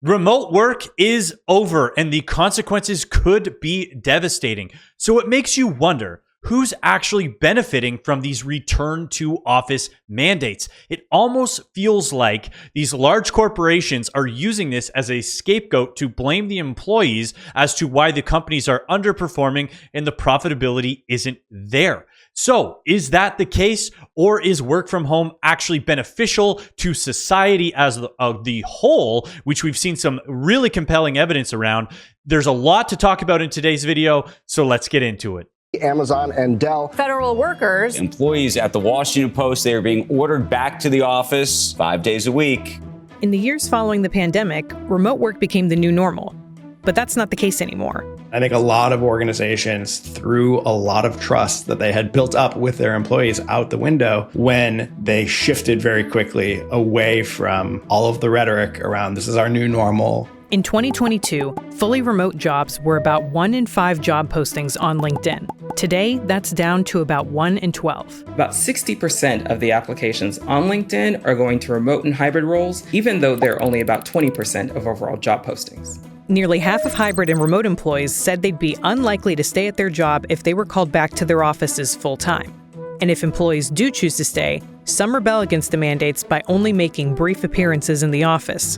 Remote work is over and the consequences could be devastating. So it makes you wonder who's actually benefiting from these return to office mandates. It almost feels like these large corporations are using this as a scapegoat to blame the employees as to why the companies are underperforming and the profitability isn't there. So, is that the case, or is work from home actually beneficial to society as the whole, which we've seen some really compelling evidence around? There's a lot to talk about in today's video, so let's get into it. Amazon and Dell. Federal workers. Employees at the Washington Post, they are being ordered back to the office 5 days a week. In the years following the pandemic, remote work became the new normal. But that's not the case anymore. I think a lot of organizations threw a lot of trust that they had built up with their employees out the window when they shifted very quickly away from all of the rhetoric around this is our new normal. In 2022, fully remote jobs were about 1 in 5 job postings on LinkedIn. Today, that's down to about 1 in 12. About 60% of the applications on LinkedIn are going to remote and hybrid roles, even though they're only about 20% of overall job postings. Nearly half of hybrid and remote employees said they'd be unlikely to stay at their job if they were called back to their offices full-time. And if employees do choose to stay, some rebel against the mandates by only making brief appearances in the office.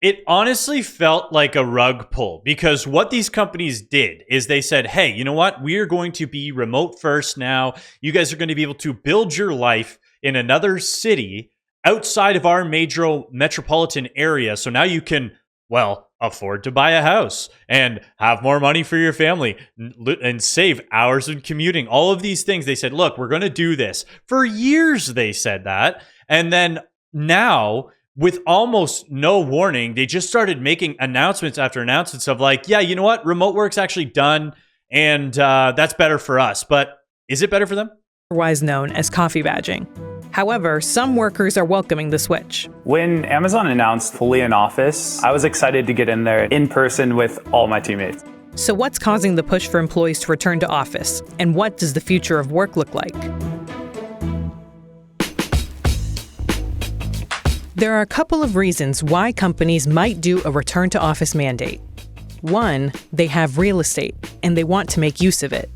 It honestly felt like a rug pull, because what these companies did is they said, hey, you know what? We are going to be remote first now. You guys are going to be able to build your life in another city outside of our major metropolitan area. So now you can, afford to buy a house and have more money for your family and save hours in commuting. All of these things. They said, look, we're going to do this. For years, they said that. And then now, with almost no warning, they just started making announcements after announcements of like, yeah, you know what? Remote work's actually done, and that's better for us. But is it better for them? Otherwise known as coffee badging. However, some workers are welcoming the switch. When Amazon announced fully in office, I was excited to get in there in person with all my teammates. So what's causing the push for employees to return to office? And what does the future of work look like? There are a couple of reasons why companies might do a return to office mandate. One, they have real estate and they want to make use of it.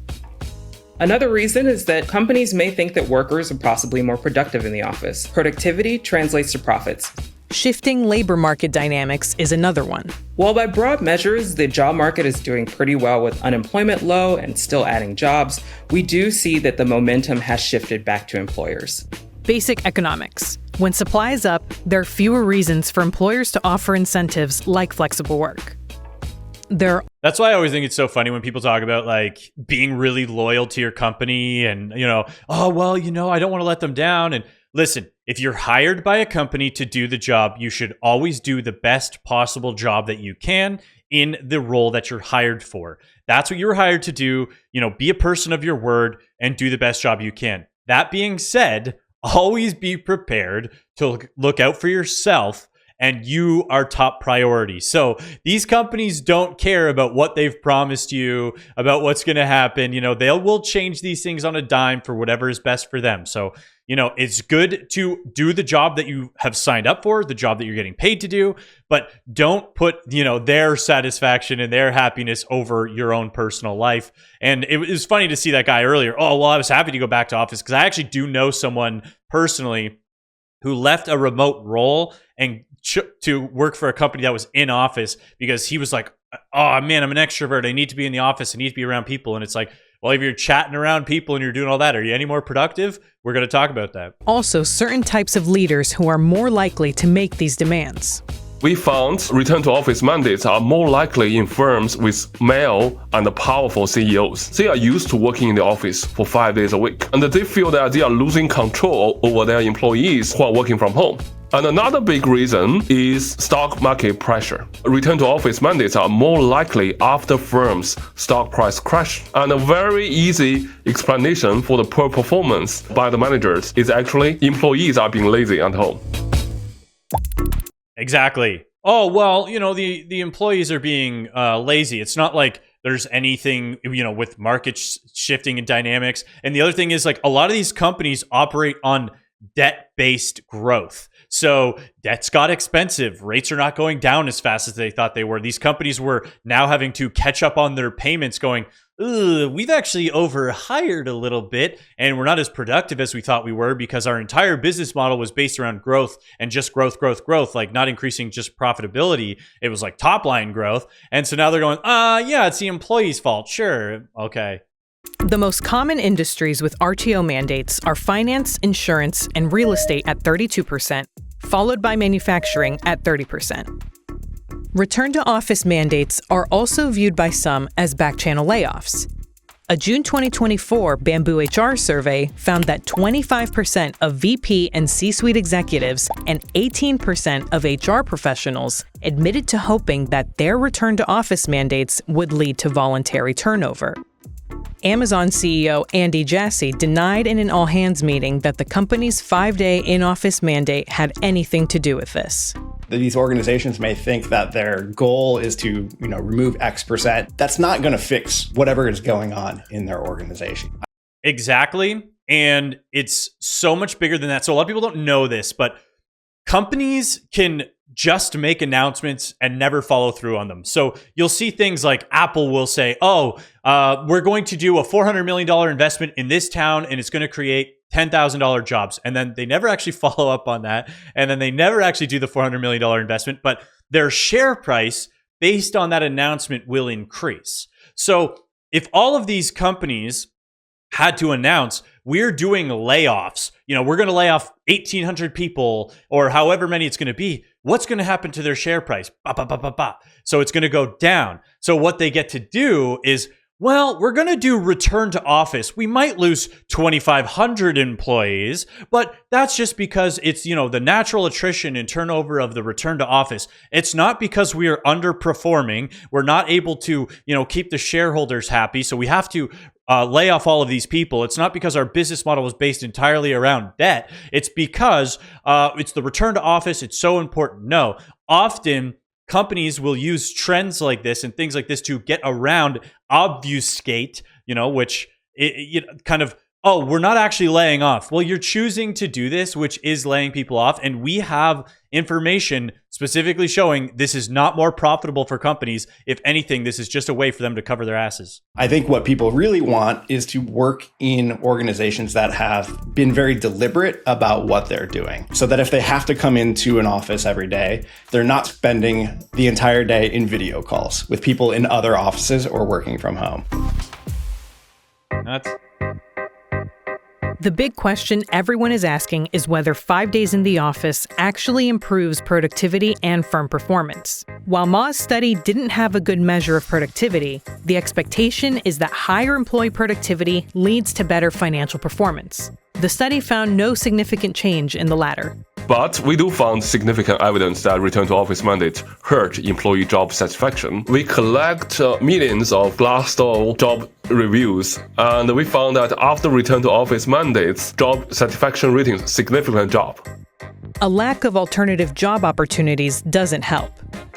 Another reason is that companies may think that workers are possibly more productive in the office. Productivity translates to profits. Shifting labor market dynamics is another one. While by broad measures, the job market is doing pretty well with unemployment low and still adding jobs, we do see that the momentum has shifted back to employers. Basic economics. When supply is up, there are fewer reasons for employers to offer incentives like flexible work. That's why I always think it's so funny when people talk about like being really loyal to your company and, I don't want to let them down. And listen, if you're hired by a company to do the job, you should always do the best possible job that you can in the role that you're hired for. That's what you're hired to do. Be a person of your word and do the best job you can. That being said, always be prepared to look out for yourself, and you are top priority. So these companies don't care about what they've promised you, about what's going to happen. They will change these things on a dime for whatever is best for them. So, it's good to do the job that you have signed up for, the job that you're getting paid to do, but don't put, their satisfaction and their happiness over your own personal life. And it was funny to see that guy earlier. Oh, well, I was happy to go back to office because I actually do know someone personally who left a remote role and to work for a company that was in office because he was like, oh man, I'm an extrovert. I need to be in the office. I need to be around people. And it's like, well, if you're chatting around people and you're doing all that, are you any more productive? We're going to talk about that. Also, certain types of leaders who are more likely to make these demands. We found return to office mandates are more likely in firms with male and powerful CEOs. They are used to working in the office for 5 days a week, and they feel that they are losing control over their employees who are working from home. And another big reason is stock market pressure. Return to office mandates are more likely after firms' stock price crash. And a very easy explanation for the poor performance by the managers is actually employees are being lazy at home. Exactly. Oh, well, the employees are being lazy. It's not like there's anything, with market shifting and dynamics. And the other thing is like a lot of these companies operate on debt-based growth. So debts got expensive. Rates are not going down as fast as they thought they were. These companies were now having to catch up on their payments going, we've actually overhired a little bit and we're not as productive as we thought we were because our entire business model was based around growth and just growth, like not increasing just profitability. It was like top line growth. And so now they're going, yeah, it's the employee's fault. Sure. Okay. The most common industries with RTO mandates are finance, insurance, and real estate at 32%, followed by manufacturing at 30%. Return to office mandates are also viewed by some as back-channel layoffs. A June 2024 Bamboo HR survey found that 25% of VP and C-suite executives and 18% of HR professionals admitted to hoping that their return to office mandates would lead to voluntary turnover. Amazon CEO Andy Jassy denied in an all-hands meeting that the company's 5-day in-office mandate had anything to do with this. These organizations may think that their goal is to, remove X%. That's not going to fix whatever is going on in their organization. Exactly. And it's so much bigger than that. So a lot of people don't know this, but companies can just make announcements and never follow through on them. So you'll see things like Apple will say, we're going to do a $400 million investment in this town and it's going to create $10,000 jobs. And then they never actually follow up on that. And then they never actually do the $400 million investment, but their share price based on that announcement will increase. So if all of these companies had to announce, we're doing layoffs, we're going to lay off 1,800 people or however many it's going to be, what's going to happen to their share price? So it's going to go down. So what they get to do is, we're going to do return to office. We might lose 2,500 employees, but that's just because it's, the natural attrition and turnover of the return to office. It's not because we are underperforming. We're not able to, keep the shareholders happy. So we have to lay off all of these people. It's not because our business model was based entirely around debt. It's because it's the return to office. It's so important. No, often companies will use trends like this and things like this to get around, obfuscate, which kind of, we're not actually laying off. Well, you're choosing to do this, which is laying people off. And we have information specifically showing this is not more profitable for companies. If anything, this is just a way for them to cover their asses. I think what people really want is to work in organizations that have been very deliberate about what they're doing. So that if they have to come into an office every day, they're not spending the entire day in video calls with people in other offices or working from home. The big question everyone is asking is whether 5 days in the office actually improves productivity and firm performance. While Ma's study didn't have a good measure of productivity, the expectation is that higher employee productivity leads to better financial performance. The study found no significant change in the latter. But we do find significant evidence that return to office mandates hurt employee job satisfaction. We collect millions of Glassdoor job reviews, and we found that after return to office mandates, job satisfaction ratings significantly drop. A lack of alternative job opportunities doesn't help.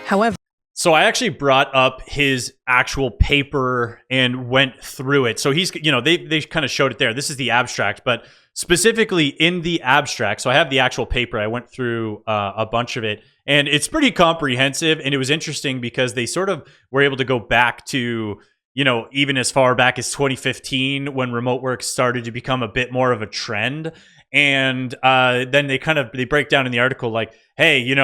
However, so I actually brought up his actual paper and went through it. So he's, they kind of showed it there. This is the abstract, but specifically in the abstract. So I have the actual paper. I went through a bunch of it and it's pretty comprehensive. And it was interesting because they sort of were able to go back to, even as far back as 2015 when remote work started to become a bit more of a trend. And then they break down in the article like, hey,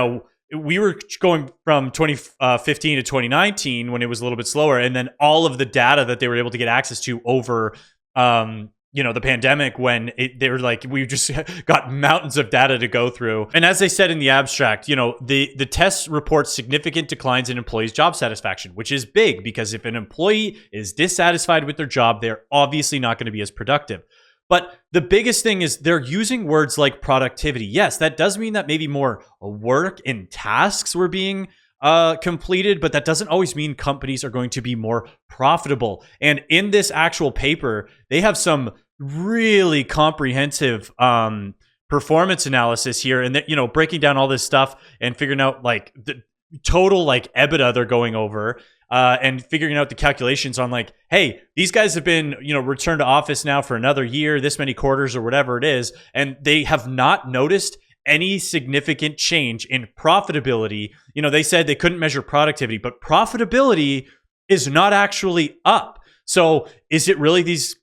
we were going from 2015 to 2019 when it was a little bit slower. And then all of the data that they were able to get access to over, the pandemic when they were like, we just got mountains of data to go through. And as they said in the abstract, the test reports significant declines in employees' job satisfaction, which is big because if an employee is dissatisfied with their job, they're obviously not going to be as productive. But the biggest thing is they're using words like productivity. Yes, that does mean that maybe more work and tasks were being completed, but that doesn't always mean companies are going to be more profitable. And in this actual paper, they have some really comprehensive performance analysis here, and breaking down all this stuff and figuring out like the total like EBITDA they're going over. And figuring out the calculations on like, hey, these guys have been, returned to office now for another year, this many quarters or whatever it is. And they have not noticed any significant change in profitability. You know, they said they couldn't measure productivity, but profitability is not actually up. So is it really these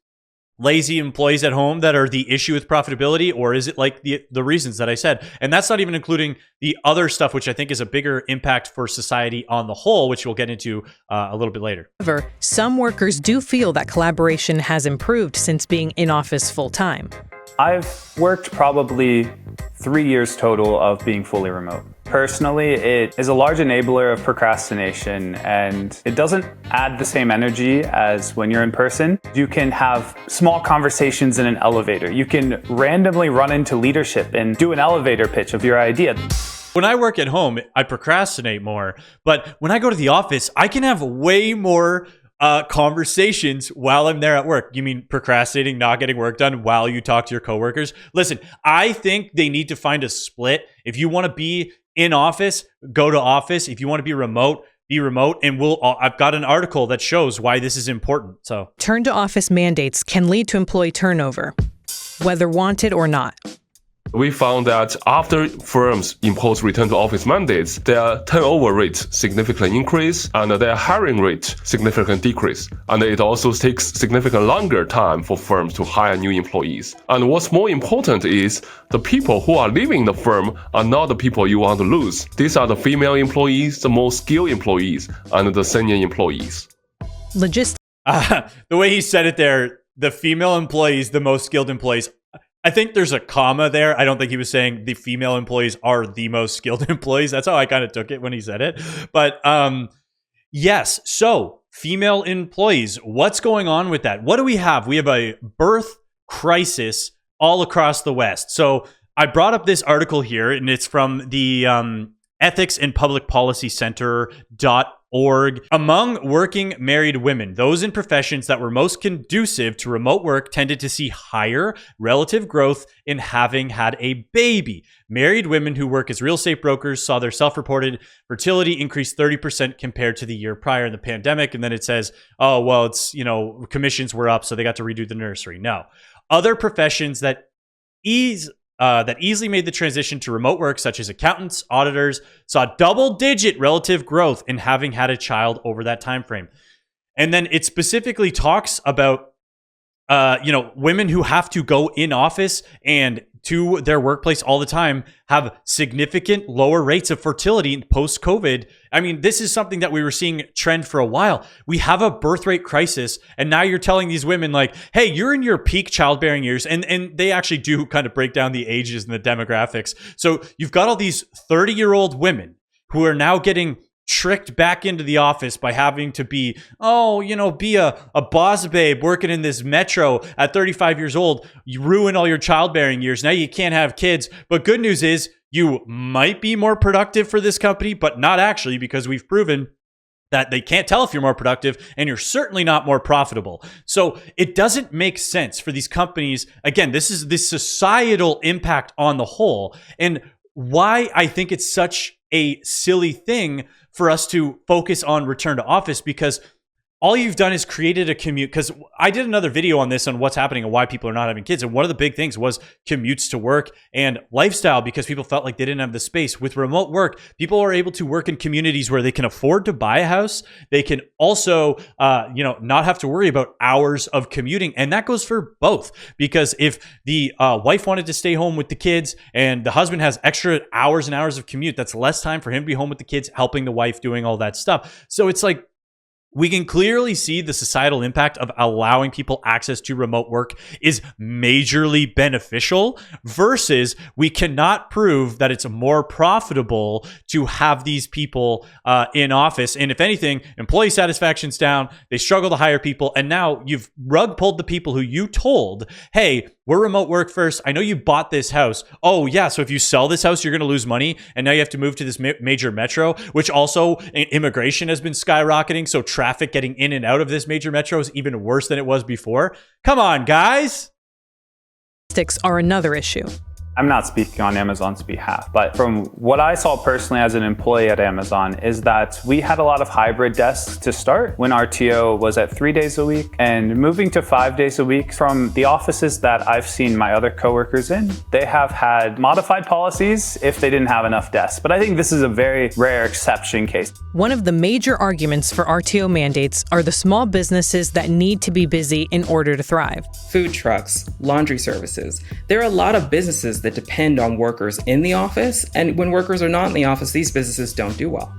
lazy employees at home that are the issue with profitability, or is it like the reasons that I said? And that's not even including the other stuff, which I think is a bigger impact for society on the whole, which we'll get into a little bit later. However, some workers do feel that collaboration has improved since being in office full time. I've worked probably 3 years total of being fully remote. Personally, it is a large enabler of procrastination, and it doesn't add the same energy as when you're in person. You can have small conversations in an elevator. You can randomly run into leadership and do an elevator pitch of your idea. When I work at home, I procrastinate more, but when I go to the office, I can have way more conversations while I'm there at work. You mean procrastinating, not getting work done while you talk to your coworkers? Listen, I think they need to find a split. If you want to be in office, go to office. If you want to be remote, be remote. And I've got an article that shows why this is important. So Turn to office mandates can lead to employee turnover, whether wanted or not. We found that after firms impose return to office mandates, their turnover rate significantly increase and their hiring rate significantly decrease. And it also takes significantly longer time for firms to hire new employees. And what's more important is the people who are leaving the firm are not the people you want to lose. These are the female employees, the most skilled employees, and the senior employees. Logistics. The way he said it there, the female employees, the most skilled employees. I think there's a comma there. I don't think he was saying the female employees are the most skilled employees. That's how I kind of took it when he said it. But yes, so female employees, what's going on with that? What do we have? We have a birth crisis all across the West. So I brought up this article here, and it's from the Ethics and Public Policy Center.org. Among working married women, those in professions that were most conducive to remote work tended to see higher relative growth in having had a baby. Married women who work as real estate brokers saw their self-reported fertility increase 30% compared to the year prior in the pandemic. And then it says, oh, well, it's, commissions were up, so they got to redo the nursery. No. Other professions that easily made the transition to remote work, such as accountants, auditors, saw double-digit relative growth in having had a child over that time frame. And then it specifically talks about, women who have to go in office and to their workplace all the time have significant lower rates of fertility post-COVID. I mean, this is something that we were seeing trend for a while. We have a birth rate crisis, and now you're telling these women like, hey, you're in your peak childbearing years, and they actually do kind of break down the ages and the demographics. So you've got all these 30-year-old women who are now getting tricked back into the office by having to be a boss babe working in this metro at 35 years old. You ruin all your childbearing years. Now you can't have kids. But good news is you might be more productive for this company, but not actually, because we've proven that they can't tell if you're more productive, and you're certainly not more profitable. So it doesn't make sense for these companies. Again, this is the societal impact on the whole, and why I think it's such a silly thing for us to focus on return to office, because all you've done is created a commute. Because I did another video on this, on what's happening and why people are not having kids. And one of the big things was commutes to work and lifestyle, because people felt like they didn't have the space. With remote work, people are able to work in communities where they can afford to buy a house. They can also, not have to worry about hours of commuting. And that goes for both, because if the wife wanted to stay home with the kids and the husband has extra hours and hours of commute, that's less time for him to be home with the kids, helping the wife, doing all that stuff. So it's like, we can clearly see the societal impact of allowing people access to remote work is majorly beneficial, versus we cannot prove that it's more profitable to have these people in office. And if anything, employee satisfaction's down, they struggle to hire people, and now you've rug pulled the people who you told, hey, we're remote work first. I know you bought this house. Oh yeah, so if you sell this house, you're going to lose money, and now you have to move to this major metro, which also immigration has been skyrocketing. So traffic getting in and out of this major metro is even worse than it was before. Come on, guys. Are another issue. I'm not speaking on Amazon's behalf, but from what I saw personally as an employee at Amazon is that we had a lot of hybrid desks to start when RTO was at 3 days a week, and moving to 5 days a week. From the offices that I've seen my other coworkers in, they have had modified policies if they didn't have enough desks. But I think this is a very rare exception case. One of the major arguments for RTO mandates are the small businesses that need to be busy in order to thrive. Food trucks, laundry services. There are a lot of businesses that depend on workers in the office, and when workers are not in the office, these businesses don't do well.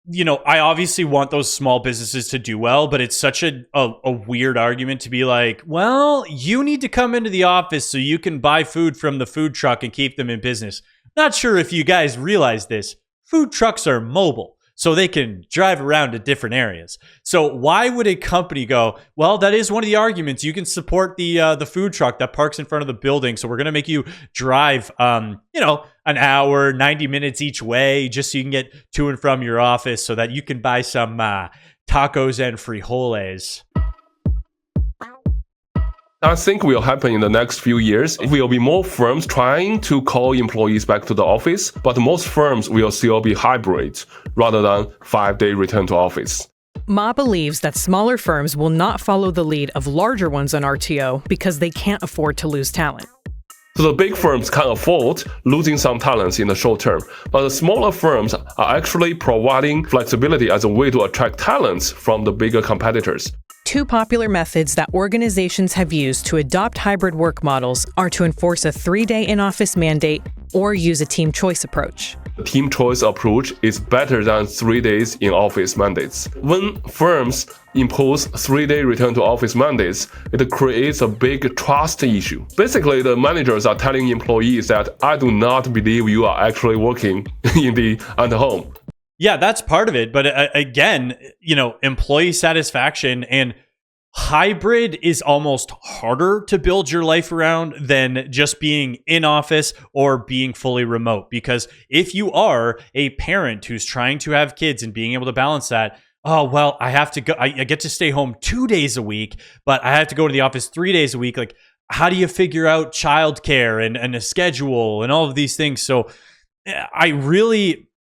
You know, I obviously want those small businesses to do well, but it's such a weird argument to be like, well, you need to come into the office so you can buy food from the food truck and keep them in business. Not sure if you guys realize this. Food trucks are mobile, so they can drive around to different areas. So why would a company go, well, that is one of the arguments. You can support the food truck that parks in front of the building, so we're going to make you drive, an hour, 90 minutes each way just so you can get to and from your office so that you can buy some tacos and frijoles. I think will happen in the next few years. There will be more firms trying to call employees back to the office, but most firms will still be hybrid rather than 5-day return to office. Ma believes that smaller firms will not follow the lead of larger ones on RTO because they can't afford to lose talent. So the big firms can afford losing some talents in the short term, but the smaller firms are actually providing flexibility as a way to attract talents from the bigger competitors. Two popular methods that organizations have used to adopt hybrid work models are to enforce a 3-day in-office mandate or use a team choice approach. The team choice approach is better than 3 days in-office mandates. When firms impose 3-day return to office mandates, it creates a big trust issue. Basically, the managers are telling employees that I do not believe you are actually working at home. Yeah, that's part of it. But again, employee satisfaction and hybrid is almost harder to build your life around than just being in office or being fully remote. Because if you are a parent who's trying to have kids and being able to balance that, oh, well, I have to go, I get to stay home 2 days a week, but I have to go to the office 3 days a week. Like, how do you figure out childcare and a schedule and all of these things? So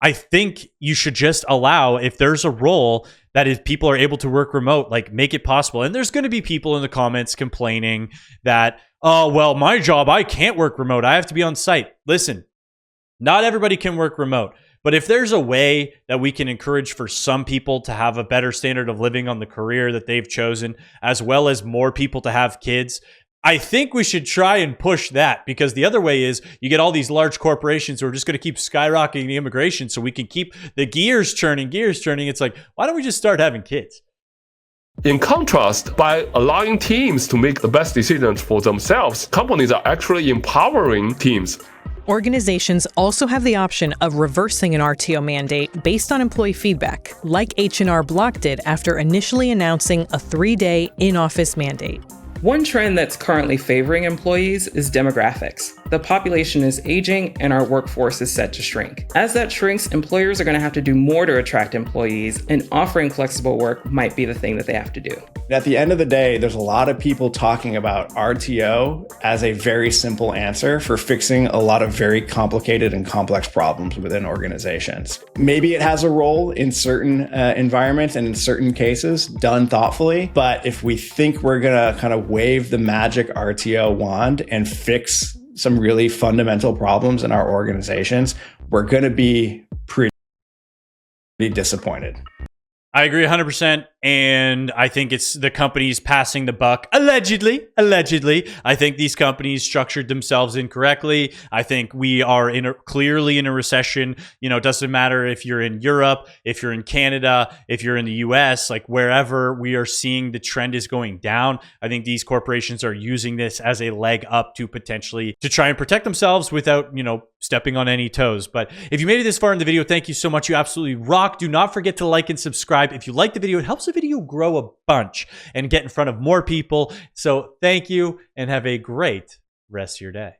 I think you should just allow, if there's a role that if people are able to work remote, like make it possible. And there's going to be people in the comments complaining that, oh, well, my job, I can't work remote. I have to be on site. Listen, not everybody can work remote. But if there's a way that we can encourage for some people to have a better standard of living on the career that they've chosen, as well as more people to have kids, I think we should try and push that, because the other way is you get all these large corporations who are just going to keep skyrocketing the immigration so we can keep the gears turning. It's like, why don't we just start having kids? In contrast, by allowing teams to make the best decisions for themselves, companies are actually empowering teams. Organizations also have the option of reversing an RTO mandate based on employee feedback, like H&R Block did after initially announcing a 3-day in-office mandate. One trend that's currently favoring employees is demographics. The population is aging and our workforce is set to shrink. As that shrinks, employers are going to have to do more to attract employees, and offering flexible work might be the thing that they have to do. At the end of the day, there's a lot of people talking about RTO as a very simple answer for fixing a lot of very complicated and complex problems within organizations. Maybe it has a role in certain environments and in certain cases, done thoughtfully. But if we think we're going to kind of wave the magic RTO wand and fix some really fundamental problems in our organizations, we're going to be pretty disappointed. I agree 100%. And I think it's the companies passing the buck. Allegedly. I think these companies structured themselves incorrectly. I think we are clearly in a recession. It doesn't matter if you're in Europe, if you're in Canada, if you're in the US, like wherever we are seeing the trend is going down. I think these corporations are using this as a leg up to potentially to try and protect themselves without, stepping on any toes. But if you made it this far in the video, thank you so much. You absolutely rock. Do not forget to like and subscribe. If you like the video, it helps the video grow a bunch and get in front of more people. So thank you and have a great rest of your day.